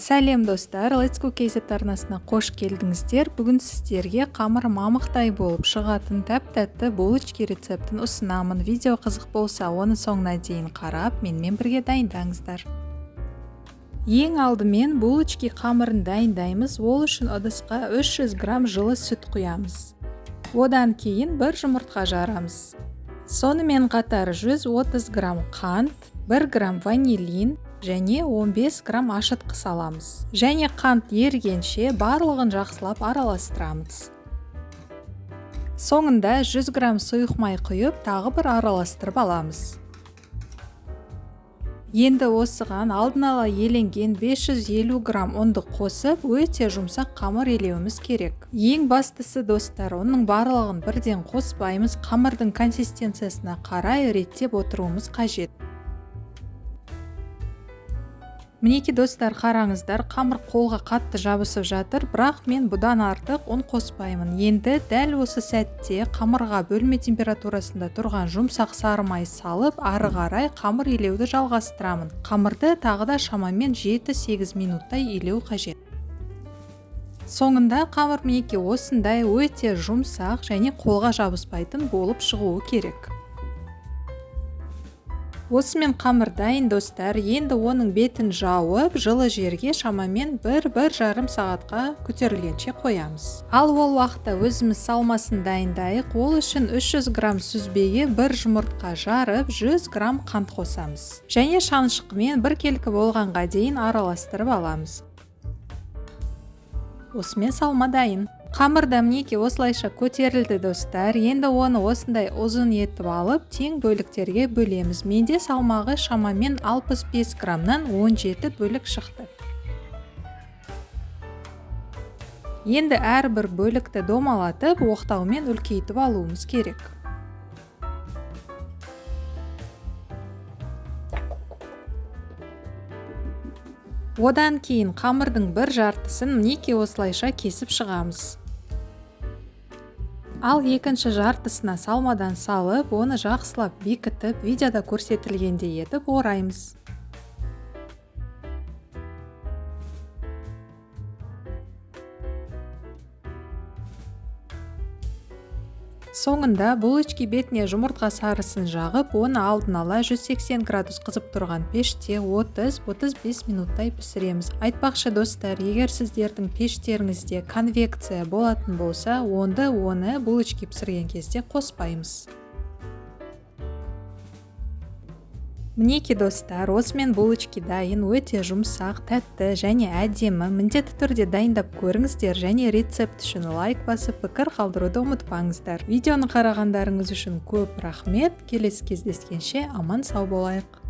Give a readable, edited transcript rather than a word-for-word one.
Сәлем достар, Let's Cook KZ арнасына қош келдіңіздер. Бүгін сіздерге қамыр мамықтай болып шығатын тәп-тәтті булочки рецептін ұсынамын. Видео қызық болса, оны соңына дейін қарап, менімен бірге дайындаңыздар. Ең алдымен булочки қамырын дайындаймыз. Ол үшін ыдысқа 300 грамм жылы сүт құямыз. Одан кейін бір жұмыртқа жарамыз. Сонымен қатар 130 грамм қант, 1 грамм ванилин және 15 грамм ашытқы саламыз. Және қант ергенше барлығын жақсылап араластырамыз. Соңында 100 грамм сұйық май құйып, тағы бір араластырып аламыз. Енді осыған алдын ала еленген 550 грамм ұнды қосып, өте жұмсақ қамыр елеуіміз керек. Ең бастысы достар, оның барлығын бірден қоспаймыз, қамырдың консистенциясына қарай реттеп отыруымыз қажет. Мінеки достар, қараңыздар, қамыр қолға қатты жабысып жатыр, бірақ мен бұдан артық ұн қоспаймын. Енді дәл осы сәтте қамырға бөлме температурасында тұрған жұмсақ сары май салып, ары қарай қамыр илеуді жалғастырамын. Қамырды тағы да шамамен 7-8 минуттай илеу қажет. Соңында қамыр мінеки осындай өте жұмсақ және қолға жабыспайтын болып шығуы керек. Осымен қамыр дайын достар, енді оның бетін жауып, жылы жерге шамамен 1-1,5 сағатқа көтерілгенше қоямыз. Ал ол уақытта өзіміз салмасын дайындайық. Ол үшін 300 грамм сүзбеге 1 жұмыртқа жарып, 100 грамм қант қосамыз. Және шанышқымен 1 келкі болғанға дейін араластырып аламыз. Осымен салма дайын. Қамырда мінеки осылайша көтерілді достар. Енді оны осындай ұзын етіп алып, тең бөліктерге бөлеміз. Менде салмағы шамамен 65 граммнан 17 бөлік шықты. Енді әрбір бөлікті домалатып, оқтаумен үлкейтіп алуымыз керек. Одан кейін қамырдың бір жартысын мінеки осылайша кесіп шығамыз. Ал екінші жартысына салмадан салып, оны жақсылап бекітіп, видеода көрсетілгендей етіп ораймыз. Соңында булочки бетіне жұмыртқа сарысын жағып, оны алдын ала 180 градус қызып тұрған пеште 30-35 минуттай пісіреміз. Айтпақшы достар, егер сіздердің пештеріңізде конвекция болатын болса, онда оны булочки пісірген кезде қоспаймыз. Мінеки достар, осымен булочки дайын, өте жұмсақ, тәтті және әдемі. Міндетті түрде дайындап көріңіздер және рецепт үшін лайк басып, пікір қалдыруды ұмытпаңыздар. Видеоны қарағандарыңыз үшін көп рахмет. Келесі кездескенше аман сау болайық.